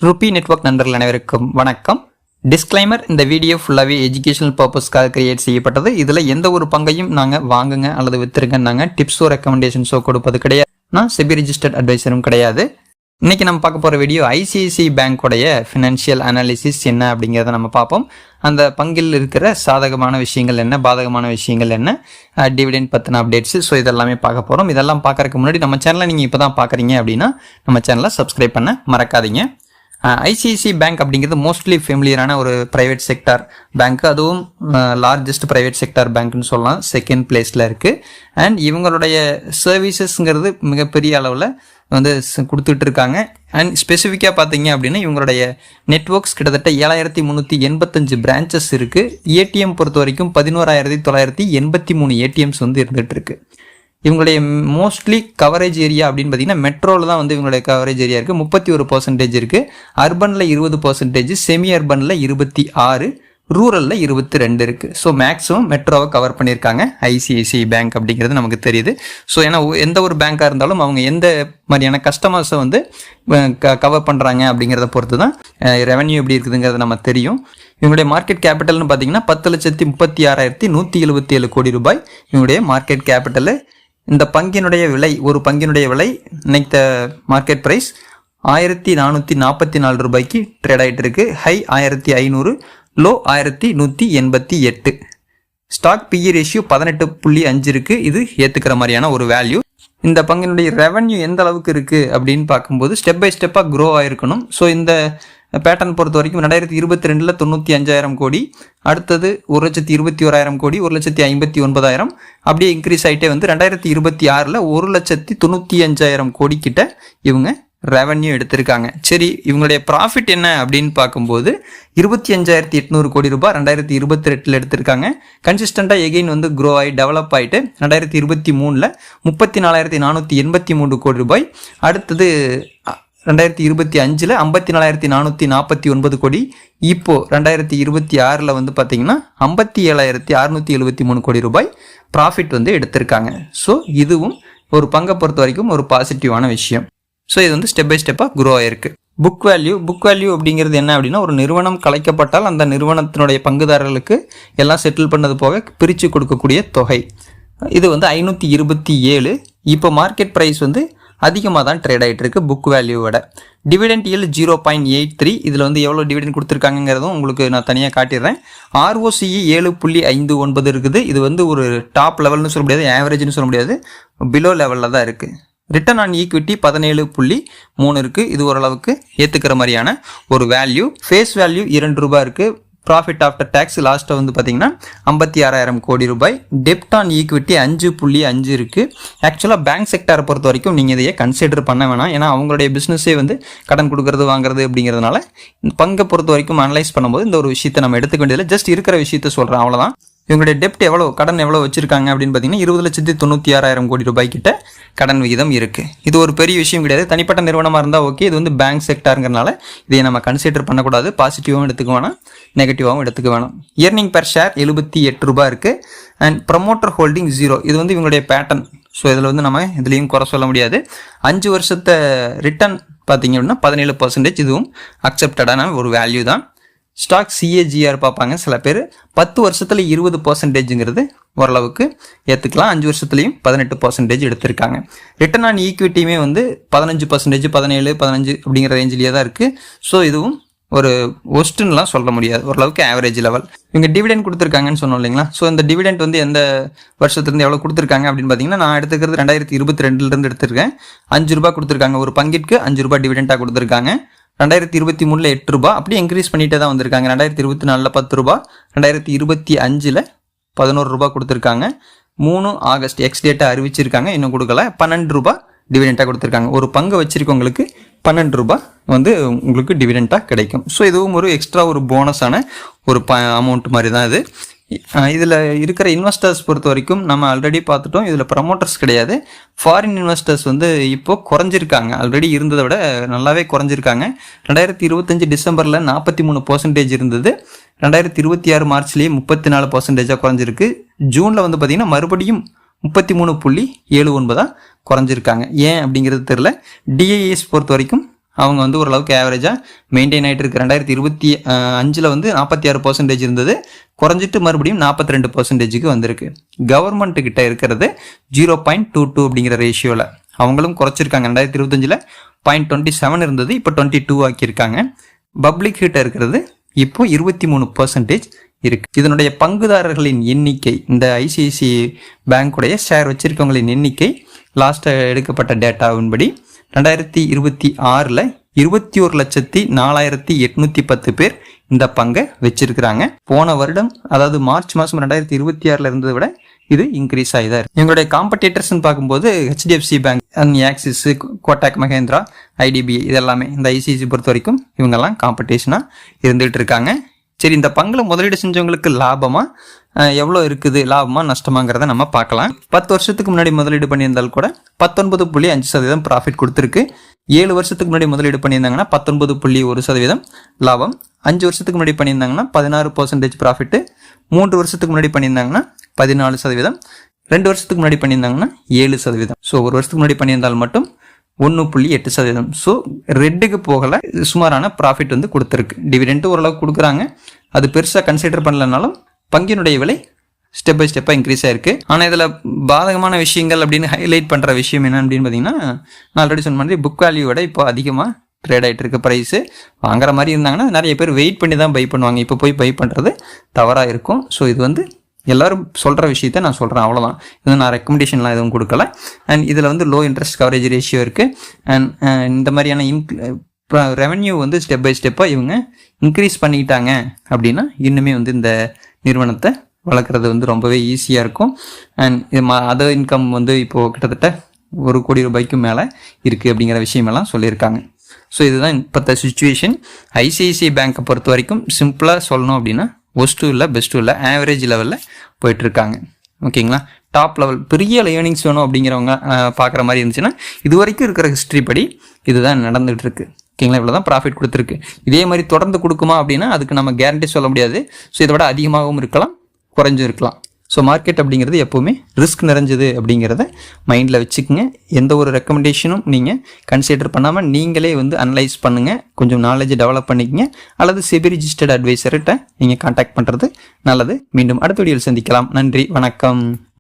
Ruby network நண்பர்கள் அனைவருக்கும் வணக்கம். டிஸ்க்ளைமர்: இந்த வீடியோ ஃபுல்லாகவே எஜுகேஷனல் பர்பஸ்க்காக கிரியேட் செய்யப்பட்டது. இதில் எந்த ஒரு பங்கையும் நாங்கள் வாங்குங்க அல்லது விற்றுருங்க நாங்கள் டிப்ஸோ ரெக்கமெண்டேஷன்ஸோ கொடுப்பது கிடையாது. நான் செபி ரிஜிஸ்டர்ட் அட்வைசரும் கிடையாது. இன்றைக்கி நம்ம பார்க்க போகிற வீடியோ ஐசிஐசிஐ பேங்க்கோடைய ஃபினான்ஷியல் அனாலிசிஸ் என்ன அப்படிங்கிறத நம்ம பார்ப்போம். அந்த பங்கில் இருக்கிற சாதகமான விஷயங்கள் என்ன, பாதகமான விஷயங்கள் என்ன, டிவிடெண்ட் பற்றின அப்டேட்ஸு, ஸோ இதெல்லாமே பார்க்க போகிறோம். இதெல்லாம் பார்க்கறதுக்கு முன்னாடி நம்ம சேனலை நீங்கள் இப்போ தான் பார்க்குறீங்க அப்படின்னா நம்ம சேனலை சப்ஸ்கிரைப் பண்ண மறக்காதீங்க. ஐசிஐசிஐ பேங்க் அப்படிங்கிறது மோஸ்ட்லி ஃபெமிலியரான ஒரு ப்ரைவேட் செக்டார் பேங்க். அதுவும் லார்ஜஸ்ட் ப்ரைவேட் செக்டார் பேங்க்னு சொல்லலாம். செகண்ட் பிளேஸில் இருக்குது. அண்ட் இவங்களுடைய சர்வீசஸ்ங்கிறது மிகப்பெரிய அளவில் வந்து கொடுத்துட்டு இருக்காங்க. அண்ட் ஸ்பெசிஃபிக்காக பார்த்தீங்க அப்படின்னா இவங்களுடைய நெட்வொர்க்ஸ் கிட்டத்தட்ட 7385 பிரான்ச்சஸ் இருக்குது. ஏடிஎம் பொறுத்த வரைக்கும் 11983 ஏடிஎம்ஸ் வந்து இருந்துகிட்டு இருக்கு. இவங்களுடைய மோஸ்ட்லி கவரேஜ் ஏரியா அப்படின்னு பார்த்தீங்கன்னா மெட்ரோவில் தான் வந்து இவங்களுடைய கவரேஜ் ஏரியா இருக்குது. 31% இருக்குது. அர்பனில் 20%, செமி அர்பனில் 26%, ரூரலில் 22 இருக்குது. ஸோ மேக்ஸிமம் மெட்ரோவை கவர் பண்ணியிருக்காங்க ஐசிஐசிஐ பேங்க் அப்படிங்கிறது நமக்கு தெரியுது. ஸோ ஏன்னா எந்த ஒரு பேங்காக இருந்தாலும் அவங்க எந்த மாதிரியான கஸ்டமர்ஸை வந்து கவர் பண்ணுறாங்க அப்படிங்கிறத பொறுத்து தான் ரெவன்யூ எப்படி இருக்குதுங்கிறது நம்ம தெரியும். இவங்களுடைய மார்க்கெட் கேபிட்டல்னு பார்த்தீங்கன்னா 10,36,177 கோடி ரூபாய் இவங்களுடைய மார்க்கெட் கேபிட்டலு. இந்த பங்கினுடைய விலை, ஒரு பங்கினுடைய விலை இன்னைக்கு மார்க்கெட் ப்ரைஸ் 1444 ரூபாய்க்கு ட்ரேட் ஆகிட்டு இருக்கு. High 1500, low 1188. Stock PE ratio 18.5 இருக்குது. இது ஏற்றுக்கிற மாதிரியான ஒரு வேல்யூ. இந்த பங்கினுடைய ரெவன்யூ எந்த அளவுக்கு இருக்குது அப்படின்னு பார்க்கும்போது ஸ்டெப் பை ஸ்டெப்பாக க்ரோ ஆகிருக்கணும். ஸோ இந்த பேட்டர்ன் பொறுத்த வரைக்கும் 2022 95,000 கோடி, அடுத்தது 1,21,000 கோடி, 1,59,000 அப்படியே இன்க்ரீஸ் ஆகிட்டே வந்து 2026 1,95,000 கோடி கிட்ட இவங்க ரெவன்யூ எடுத்திருக்காங்க. சரி, இவங்களுடைய ப்ராஃபிட் என்ன அப்படின்னு பார்க்கும்போது 25,800 கோடி ரூபாய் 2028 எடுத்திருக்காங்க. கன்சிஸ்டண்டாக எகெயின் வந்து க்ரோ ஆகி டெவலப் ஆகிட்டு 2023 34,483 கோடி ரூபாய், அடுத்தது 2025 54,449 கோடி, இப்போ 2026 வந்து பார்த்தீங்கன்னா 57,673 கோடி ரூபாய் ப்ராஃபிட் வந்து எடுத்திருக்காங்க. ஸோ இதுவும் ஒரு பங்கை பொறுத்த வரைக்கும் ஒரு பாசிட்டிவான விஷயம். ஸோ இது வந்து ஸ்டெப் பை ஸ்டெப்பாக க்ரோ ஆயிருக்கு. புக் வேல்யூ அப்படிங்கிறது என்ன அப்படின்னா, ஒரு நிறுவனம் கலைக்கப்பட்டால் அந்த நிறுவனத்தினுடைய பங்குதாரர்களுக்கு எல்லாம் செட்டில் பண்ணது போக பிரித்து கொடுக்கக்கூடிய தொகை. இது வந்து 527. இப்போ மார்க்கெட் ப்ரைஸ் வந்து அதிகமாக தான் ட்ரேட் ஆகிட்டு இருக்கு புக் வேல்யூவோட. Dividend yield 0.83. இதில் வந்து எவ்வளோ டிவிடெண்ட் கொடுத்துருக்காங்கிறதும் உங்களுக்கு நான் தனியாக காட்டிடுறேன். ROCE 7.59 இருக்குது. இது வந்து ஒரு டாப் லெவல்னு சொல்ல முடியாது, ஆவரேஜ்னு சொல்ல முடியாது, பிலோ லெவலில் தான் இருக்குது. ரிட்டர்ன் ஆன் ஈக்விட்டி 17.3 இருக்குது. இது ஓரளவுக்கு ஏற்றுக்கிற மாதிரியான ஒரு வேல்யூ. ஃபேஸ் வேல்யூ 2 ரூபாய் இருக்குது. ப்ராஃபிட் ஆஃப்டர் டேக்ஸ் லாஸ்ட்டை வந்து பார்த்தீங்கன்னா 56,000 கோடி ரூபாய். டெப்ட் ஆன் ஈக்விட்டி 5.5 இருக்குது. ஆக்சுவலாக பேங்க் செக்டாரை பொறுத்த வரைக்கும் நீங்கள் இதையே கன்சிடர் பண்ண வேணாம். ஏன்னா அவங்களுடைய பிஸ்னஸே வந்து கடன் கொடுக்கறது வாங்குறது அப்படிங்கிறதுனால பங்கை பொறுத்த வரைக்கும் அனலைஸ் பண்ணும்போது இந்த ஒரு விஷயத்தை நம்ம எடுத்துக்க வேண்டியதில்லை. ஜஸ்ட் இருக்கிற விஷயத்த சொல்கிறேன், அவ்வளோதான். இவங்களுடைய டெப்ட் எவ்வளோ, கடன் எவ்வளோ வச்சுருக்காங்க அப்படின்னு பார்த்தீங்கன்னா 20,96,000 கோடி ரூபாய் கிட்ட கடன் விகிதம் இருக்குது. இது ஒரு பெரிய விஷயம் கிடையாது. தனிப்பட்ட நிறுவனமாக இருந்தால் ஓகே. இது வந்து பேங்க் செக்டாருங்கிறனால இதை நம்ம கன்சிடர் பண்ணக்கூடாது. பாசிட்டிவாகவும் எடுத்துக்க வேணாம், நெகட்டிவாகவும் எடுத்துக்க வேணாம். இயர்னிங் பெர் ஷேர் 78 ரூபாய் இருக்குது. And promoter holding 0. இது வந்து இவங்களுடைய பேட்டர்ன். ஸோ இதில் வந்து நம்ம இதுலேயும் குறை சொல்ல முடியாது. 5 வருஷத்தை ரிட்டர்ன் பார்த்தீங்க அப்படின்னா 17%. இதுவும் அக்செப்டடான ஒரு வேல்யூ தான். ஸ்டாக் CAGR பார்ப்பாங்க சில பேர். 10 வருஷத்தில் 20%ங்கிறது ஓரளவுக்கு ஏற்றுக்கலாம். 5 வருஷத்துலையும் 18% எடுத்திருக்காங்க. ரிட்டர்ன் ஆன் ஈக்விட்டியுமே வந்து 15%, 17, 15 அப்படிங்கிற ரேஞ்சிலேயே தான் இருக்குது. ஸோ இதுவும் ஒரு ஒஸ்ட்டுன்னெலாம் சொல்ல முடியாது, ஓரளவுக்கு ஆவரேஜ் லெவல். இவங்க டிவிடெண்ட் கொடுத்துருக்காங்கன்னு சொன்னோம் இல்லைங்களா. ஸோ இந்த டிவிடெண்ட் வந்து எந்த வருஷத்துலேருந்து எவ்வளோ கொடுத்துருக்காங்க அப்படின்னு பார்த்தீங்கன்னா, நான் எடுத்துக்கிறது 2022 எடுத்திருக்கேன். 5 ரூபாய் கொடுத்துருக்காங்க. ஒரு பங்கிற்கு 5 ரூபாய் டிவிடெண்டாக கொடுத்துருக்காங்க. 2023 8 ரூபாய், அப்படியே இன்க்ரீஸ் பண்ணிகிட்டே தான் வந்திருக்காங்க. 2024 10 ரூபாய், 2025 11 ரூபாய் கொடுத்துருக்காங்க. 3 ஆகஸ்ட் எக்ஸ் டேட்டை அறிவிச்சிருக்காங்க, இன்னும் கொடுக்கல. 12 ரூபாய் டிவிடெண்டாக கொடுத்துருக்காங்க. ஒரு பங்கு வச்சிருக்கவங்களுக்கு 12 ரூபாய் வந்து உங்களுக்கு டிவிடெண்டாக கிடைக்கும். ஸோ இதுவும் ஒரு எக்ஸ்ட்ரா ஒரு போனஸான ஒரு அமௌண்ட் மாதிரி தான் இது. இதில் இருக்கிற இன்வெஸ்டர்ஸ் பொறுத்த வரைக்கும் நம்ம ஆல்ரெடி பார்த்துட்டோம். இதில் ப்ரமோட்டர்ஸ் கிடையாது. ஃபாரின் இன்வெஸ்டர்ஸ் வந்து இப்போ குறைஞ்சிருக்காங்க. ஆல்ரெடி இருந்ததை விட நல்லாவே குறைஞ்சிருக்காங்க. 2025 டிசம்பரில் 43% இருந்தது. 2026 மார்ச்லேயே 34% குறைஞ்சிருக்கு. ஜூனில் வந்து பார்த்திங்கன்னா மறுபடியும் 33.79 குறைஞ்சிருக்காங்க. ஏன் அப்படிங்கிறது தெரில. டிஐஎஸ் பொறுத்த வரைக்கும் அவங்க வந்து ஓரளவுக்கு ஆவரேஜாக மெயின்டைன் ஆகிட்டு இருக்கு. 2025 வந்து 46% இருந்தது, குறைஞ்சிட்டு மறுபடியும் 42%க்கு வந்திருக்கு. கவர்மெண்ட்டுக்கிட்ட இருக்கிறது 0.22 அப்படிங்கிற ரேஷியோவில் அவங்களும் குறைச்சிருக்காங்க. 2025 0.27 இருந்தது, இப்போ 22 ஆக்கியிருக்காங்க. பப்ளிக் கிட்ட இருக்கிறது இப்போ 23% இருக்கு. இதனுடைய பங்குதாரர்களின் எண்ணிக்கை, இந்த ஐசிஐசிஐ பேங்குடைய ஷேர் வச்சிருக்கவங்களின் எண்ணிக்கை லாஸ்ட்டாக எடுக்கப்பட்ட டேட்டாவின்படி 2026 21,04,810 பேர் இந்த பங்கை வச்சிருக்கிறாங்க. போன வருடம் அதாவது மார்ச் மாதம் 2026 இருந்ததை விட இது இன்க்ரீஸ் ஆகிதான் இருக்கு. எங்களுடைய காம்படிட்டர்ஸ்ன்னு பார்க்கும்போது HDFC bank, axis, Kotak Mahindra, IDBI இதெல்லாமே இந்த ஐசிஐசி பொறுத்த வரைக்கும் இவங்கெல்லாம் காம்படிஷனாக இருந்துகிட்டு இருக்காங்க. சரி, இந்த பங்கில் முதலீடு செஞ்சவங்களுக்கு லாபமா எவ்வளோ இருக்குது, லாபமா நஷ்டமாங்கிறத நம்ம பார்க்கலாம். 10 வருஷத்துக்கு முன்னாடி முதலீடு பண்ணியிருந்தால் கூட 19.5% ப்ராஃபிட் கொடுத்துருக்கு. 7 வருஷத்துக்கு முன்னாடி முதலீடு பண்ணியிருந்தாங்கன்னா 19.1% லாபம். 5 வருஷத்துக்கு முன்னாடி பண்ணியிருந்தாங்கன்னா 16% ப்ராஃபிட்டு. 3 வருஷத்துக்கு முன்னாடி பண்ணியிருந்தாங்கன்னா 14%. 2 வருஷத்துக்கு முன்னாடி பண்ணியிருந்தாங்கன்னா 7%. ஸோ ஒரு வருஷத்துக்கு முன்னாடி பண்ணியிருந்தால் மட்டும் 1.8%. ஸோ ரெட்டுக்கு போகலை, சுமாரான ப்ராஃபிட் வந்து கொடுத்துருக்கு. டிவிடெண்ட் ஓரளவுக்கு கொடுக்குறாங்க, அது பெருசாக கன்சிடர் பண்ணலனாலும் பங்கினுடைய விலை ஸ்டெப் பை ஸ்டெப்பாக இன்க்ரீஸ் ஆயிருக்கு. ஆனால் இதில் பாதகமான விஷயங்கள் அப்படின்னு ஹைலைட் பண்ணுற விஷயம் என்ன அப்படின்னு பார்த்தீங்கன்னா, நான் ஆல்ரெடி சொன்ன மாதிரி புக் வேல்யூவோட இப்போ அதிகமாக ட்ரேட் ஆகிட்டு இருக்க ப்ரைஸு. வாங்குற மாதிரி இருந்தாங்கன்னா நிறைய பேர் வெயிட் பண்ணி தான் பை பண்ணுவாங்க, இப்போ போய் பை பண்ணுறது தவறாக இருக்கும். ஸோ இது வந்து எல்லோரும் சொல்கிற விஷயத்த நான் சொல்கிறேன், அவ்வளோதான். இது நான் ரெக்கமெண்டேஷன்லாம் எதுவும் கொடுக்கல. அண்ட் இதில் வந்து லோ இன்ட்ரெஸ்ட் கவரேஜ் ரேஷியோ இருக்குது. அண்ட் இந்த மாதிரியான ரெவென்யூ வந்து ஸ்டெப் பை ஸ்டெப்பாக இவங்க இன்க்ரீஸ் பண்ணிக்கிட்டாங்க அப்படின்னா இன்னுமே வந்து இந்த நிறுவனத்தை வளர்க்குறது வந்து ரொம்பவே ஈஸியாக இருக்கும். அண்ட் அதர் இன்கம் வந்து இப்போது கிட்டத்தட்ட 1 கோடி ரூபாய்க்கு மேலே இருக்குது அப்படிங்கிற விஷயமெல்லாம் சொல்லியிருக்காங்க. ஸோ இதுதான் இப்போத்த சுச்சுவேஷன். ஐசிஐசிஐ பேங்க்கை பொறுத்த வரைக்கும் சிம்பிளாக சொல்லணும் அப்படின்னா ஒஸ்ட்டும் இல்லை பெஸ்ட்டும் இல்லை, ஆவரேஜ் லெவலில் போயிட்டுருக்காங்க. ஓகேங்களா? டாப் லெவல் பெரிய ஏர்னிங்ஸ் வேணும் அப்படிங்கிறவங்க பார்க்குற மாதிரி இருந்துச்சுன்னா இது வரைக்கும் இருக்கிற ஹிஸ்ட்ரி படி இதுதான் நடந்துகிட்டு இருக்கு. ஓகேங்களா? இவ்வளோ தான் ப்ராஃபிட் கொடுத்துருக்கு. இதே மாதிரி தொடர்ந்து கொடுக்குமா அப்படின்னா அதுக்கு நம்ம கேரண்டி சொல்ல முடியாது. ஸோ இதை விட அதிகமாகவும் இருக்கலாம், குறைஞ்சும் இருக்கலாம். ஸோ மார்க்கெட் அப்படிங்கிறது எப்போவுமே ரிஸ்க் நிறைஞ்சது அப்படிங்கிறத மைண்டில் வச்சுக்கோங்க. எந்த ஒரு ரெக்கமெண்டேஷனும் நீங்கள் கன்சிடர் பண்ணாமல் நீங்களே வந்து அனலைஸ் பண்ணுங்கள், கொஞ்சம் நாலேஜ் டெவலப் பண்ணிக்கங்க, அல்லது செபி ரிஜிஸ்டர்ட் அட்வைசர்கிட்ட நீங்கள் கான்டாக்ட் பண்ணுறது நல்லது. மீண்டும் அடுத்த வீடியோவில் சந்திக்கலாம். நன்றி, வணக்கம்.